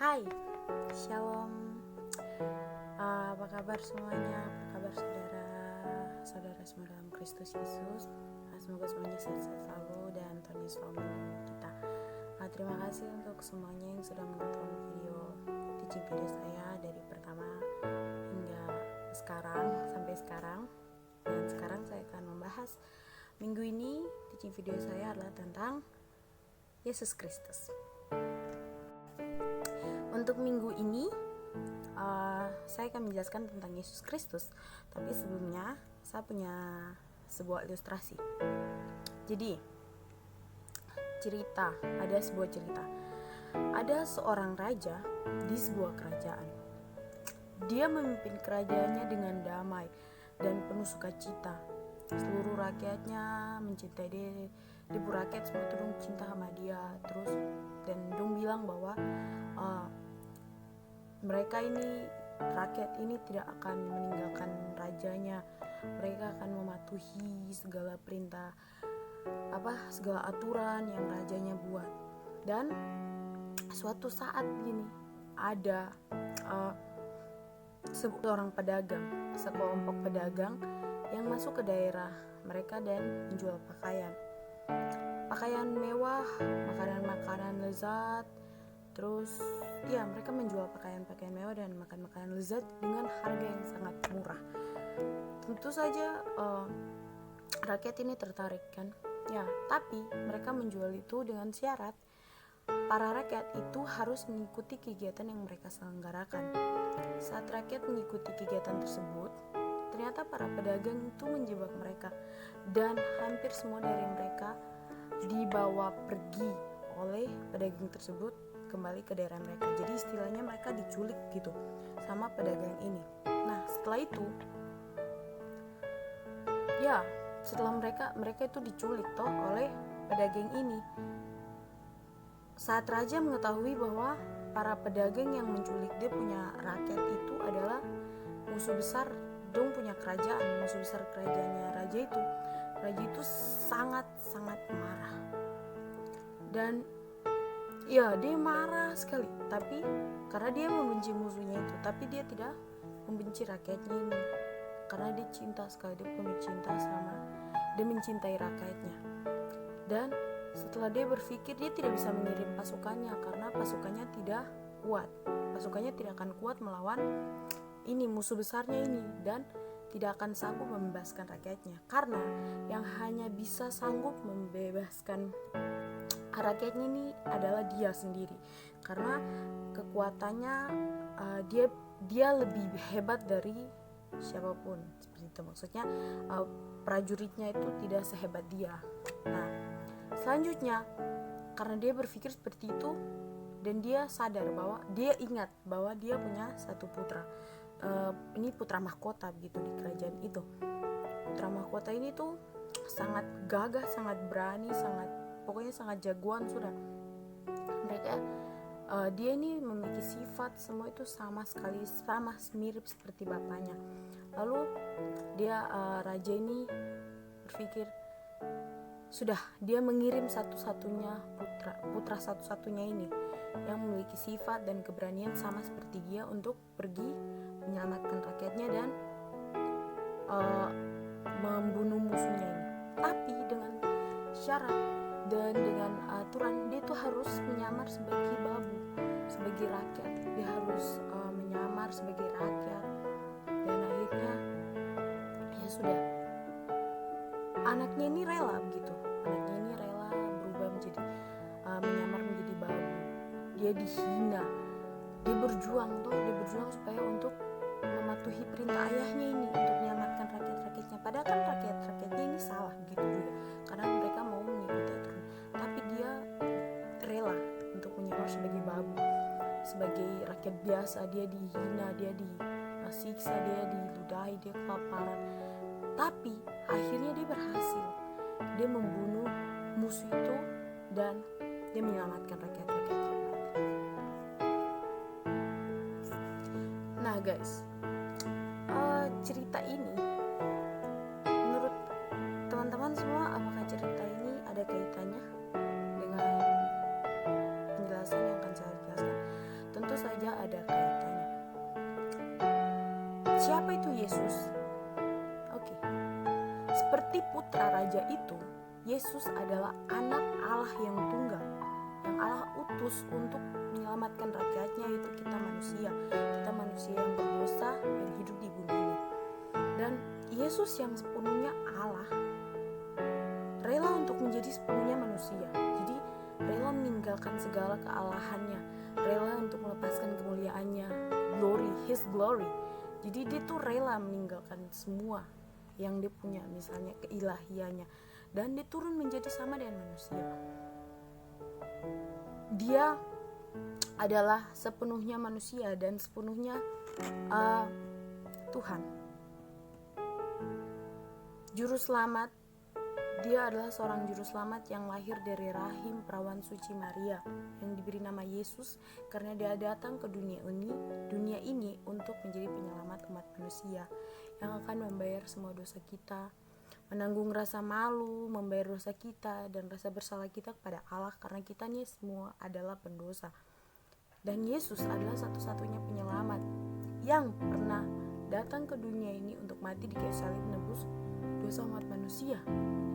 Hai, Shalom. Apa kabar semuanya? Apa kabar saudara-saudara semua dalam Kristus Yesus? Semoga semuanya sehat-sehat selalu dan Tuhan Yesus selalu menolong kita. Terima kasih untuk semuanya yang sudah menonton teaching video saya dari pertama hingga sampai sekarang. Dan sekarang saya akan membahas minggu ini teaching video saya adalah tentang Yesus Kristus. Untuk minggu ini saya akan menjelaskan tentang Yesus Kristus. Tapi sebelumnya saya punya sebuah ilustrasi. Jadi ada sebuah cerita. Ada seorang raja di sebuah kerajaan. Dia memimpin kerajaannya dengan damai dan penuh sukacita. Seluruh rakyatnya mencintai dia. Ibu rakyat semua tuh cinta sama dia. Terus dan dong bilang bahwa rakyat ini tidak akan meninggalkan rajanya. Mereka akan mematuhi segala perintah, segala aturan yang rajanya buat. Dan suatu saat gini, ada sekelompok pedagang yang masuk ke daerah mereka dan menjual pakaian mewah, makanan lezat. Terus mereka menjual pakaian mewah dan makanan lezat dengan harga yang sangat murah. Tentu saja rakyat ini tertarik kan. Tapi mereka menjual itu dengan syarat para rakyat itu harus mengikuti kegiatan yang mereka selenggarakan. Saat rakyat mengikuti kegiatan tersebut, ternyata para pedagang itu menjebak mereka dan hampir semua dari mereka dibawa pergi oleh pedagang tersebut kembali ke daerah mereka. Jadi istilahnya mereka diculik gitu sama pedagang ini. Nah setelah itu setelah mereka itu diculik oleh pedagang ini. Saat raja mengetahui bahwa para pedagang yang menculik dia punya rakyat itu adalah musuh besar, dong punya kerajaan, musuh besar kerajaannya raja itu sangat marah. Dan dia marah sekali, tapi karena dia membenci musuhnya itu, tapi dia tidak membenci rakyatnya ini, karena dia cinta sekali, dia mencintai rakyatnya. Dan setelah dia berpikir, dia tidak bisa mengirim pasukannya karena pasukannya tidak akan kuat melawan ini musuh besarnya ini, dan tidak akan sanggup membebaskan rakyatnya, karena yang hanya bisa sanggup membebaskan rakyatnya ini adalah dia sendiri, karena kekuatannya dia lebih hebat dari siapapun, seperti itu maksudnya. Prajuritnya itu tidak sehebat dia. Nah selanjutnya, karena dia berpikir seperti itu dan dia sadar bahwa dia ingat bahwa dia punya satu putra, ini putra mahkota gitu di kerajaan itu. Putra mahkota ini tuh sangat gagah, sangat berani, pokoknya sangat jagoan sudah. Dia ini memiliki sifat semua itu sama mirip seperti bapaknya. Lalu raja ini berpikir, sudah, dia mengirim putra satu-satunya ini yang memiliki sifat dan keberanian sama seperti dia untuk pergi menyelamatkan rakyatnya dan membunuh musuhnya ini. Tapi dengan syarat dan dengan aturan, dia tuh harus menyamar sebagai babu, sebagai rakyat. Dia harus menyamar sebagai rakyat. Dan akhirnya sudah, anaknya ini rela berubah menjadi menyamar menjadi babu. Dia dihina, dia berjuang supaya untuk mematuhi perintah ayahnya ini untuk menyelamatkan rakyatnya. Padahal kan rakyatnya ini salah gitu juga, karena mereka mau mengikuti aturan. Tapi dia rela untuk menyamar sebagai babu, sebagai rakyat biasa. Dia dihina, dia disiksa, dia diludahi, dia kelaparan. Tapi akhirnya dia berhasil. Dia membunuh musuh itu dan dia menyelamatkan rakyat-rakyatnya. Nah guys, cerita ini menurut teman-teman semua, apakah cerita ini ada kaitannya dengan penjelasan yang akan saya jelaskan? Tentu Siapa itu Yesus? Oke. Seperti putra raja itu, Yesus adalah anak Allah yang tunggal, yang Allah utus untuk menyelamatkan rakyatnya, yaitu kita manusia yang berdosa yang hidup di bumi ini. Dan Yesus yang sepenuhnya Allah rela untuk menjadi sepenuhnya manusia. Jadi rela meninggalkan segala kealahannya, rela untuk melepaskan kemuliaannya, His glory. Jadi dia tuh rela meninggalkan semua yang dia punya, misalnya keilahiannya, dan dia turun menjadi sama dengan manusia. Dia adalah sepenuhnya manusia dan sepenuhnya Tuhan. Juru selamat, dia adalah seorang juru selamat yang lahir dari rahim perawan suci Maria yang diberi nama Yesus karena dia datang ke dunia ini untuk menjadi penyelamat umat manusia yang akan membayar semua dosa kita, menanggung rasa malu, membayar dosa kita dan rasa bersalah kita kepada Allah karena kita nih semua adalah pendosa. Dan Yesus adalah satu-satunya penyelamat yang pernah datang ke dunia ini untuk mati di kayu salib menebus dosa umat manusia,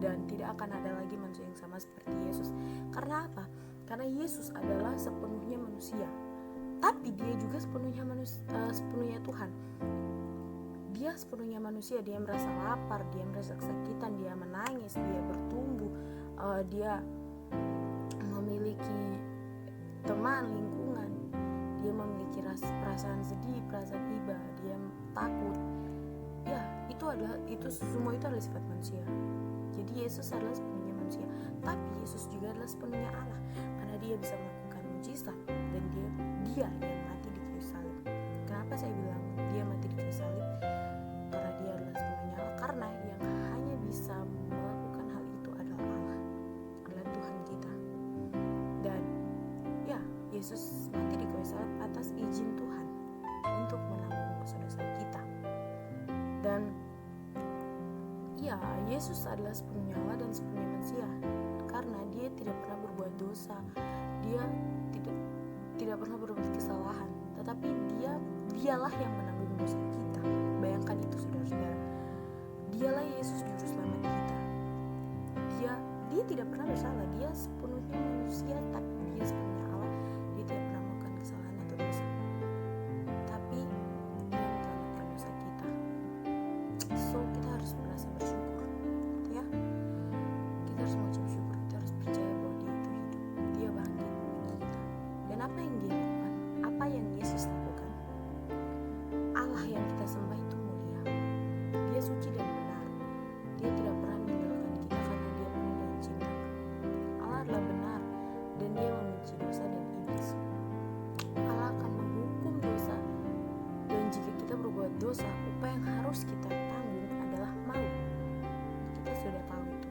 dan tidak akan ada lagi manusia yang sama seperti Yesus. Karena apa? Karena Yesus adalah sepenuhnya manusia, tapi dia juga sepenuhnya Tuhan. Dia sepenuhnya manusia, dia merasa lapar, dia merasa kesakitan, dia menangis, dia bertumbuh, dia memiliki teman, lingkungan, dia memiliki perasaan sedih, perasaan iba, dia takut. Ya, itu semua itu adalah sifat manusia. Jadi Yesus adalah sepenuhnya manusia, tapi Yesus juga adalah sepenuhnya Allah karena dia bisa melakukan mujizat dan dia yang mati di kayu salib. Kenapa saya bilang dia mati di kayu salib? Karena dia adalah sepenuhnya Allah, karena yang hanya bisa melakukan hal itu adalah Allah, adalah Tuhan kita. Dan ya, Yesus mati di kayu salib atas izin Tuhan untuk menanggung dosa-dosa kita. Dan ya, Yesus adalah sepenuhnya Allah dan sepenuhnya manusia karena dia tidak pernah berbuat dosa, dia tidak pernah berbuat kesalahan, tetapi dialah yang menanggung dosa kita. Bayangkan itu, saudara-saudara. Dialah Yesus juru selamat kita. Dia tidak pernah bersalah, dia sepenuhnya manusia tapi dia sepenuhnya Allah. Dia tidak pernah melakukan kesalahan atau dosa, tapi dia menyelamatkan dosa kita. So kita harus merasa bersyukur, ya. Kita harus mengucap syukur, kita harus percaya bahwa dia itu hidup, dia bangkit bagi kita. Dan apa yang dia lakukan, apa yang Yesus lakukan, Allah yang kita sembah itu mulia, dia suci dan benar, dia tidak pernah meninggalkan kita karena dia penuh dengan cinta. Allah adalah benar dan dia membenci dosa dan iblis. Allah akan menghukum dosa, dan jika kita berbuat dosa, upah yang harus kita tanggung adalah maut. Kita sudah tahu itu.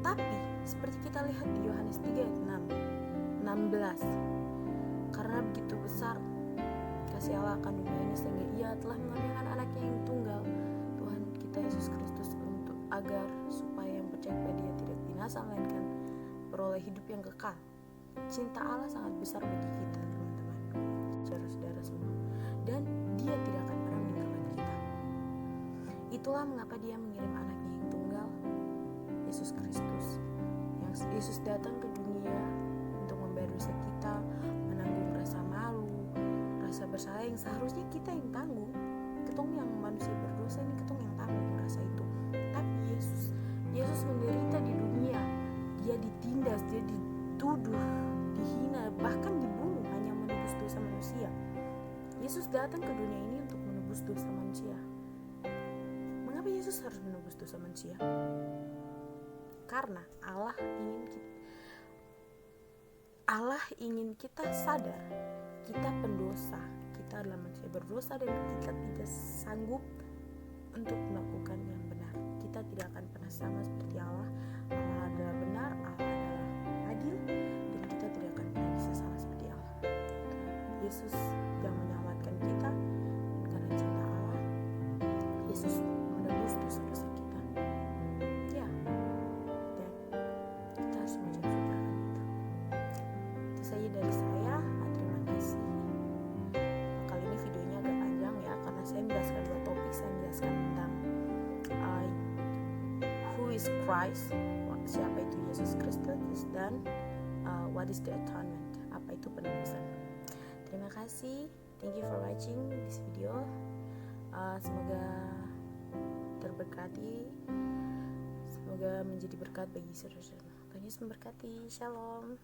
Tapi seperti kita lihat di Yohanes 3 ayat 16, karena begitu besar kasih Allah akan dunia ini sehingga ia telah mengaruniakan anaknya yang tunggal, Tuhan kita Yesus Kristus, untuk agar supaya yang percaya kepada dia tidak binasa melainkan beroleh hidup yang kekal. Cinta Allah sangat besar bagi kita, teman-teman, saudara-saudara semua, dan dia tidak akan pernah meninggalkan kita. Itulah mengapa dia mengirim anaknya yang tunggal, Yesus Kristus, yang Yesus datang ke dunia untuk membayar dosa kita, menanggung rasa malu, rasa bersalah yang seharusnya kita yang tanggung. Ketong yang manusia berdosa ini ketong yang tanggung rasa itu. Tapi Yesus menderita di dunia. Dia ditindas, dia dituduh, dihina, bahkan dibunuh hanya menebus dosa manusia. Yesus datang ke dunia ini untuk menebus dosa manusia. Mengapa Yesus harus menebus dosa manusia? Karena Allah ingin kita sadar kita pendosa, kita adalah manusia berdosa dan kita tidak sanggup untuk melakukan yang benar. Kita tidak akan pernah sama seperti Allah. Allah adalah benar, Allah adalah adil, dan kita tidak akan pernah bisa sama seperti Allah. Yesus yang menyelamatkan kita, dan karena cinta Allah, Yesus menebus dosa-dosa kita. Ya, dan kita harus menjadi syukur itu. Itu saja dari saya. Terima kasih. Kali ini videonya agak panjang ya, karena Christ, siapa itu Yesus Kristus, dan what is the atonement, apa itu penebusan. Terima kasih, thank you for watching this video. Semoga terberkati, semoga menjadi berkat bagi saudara-saudara. Tuhan Yesus memberkati. Shalom.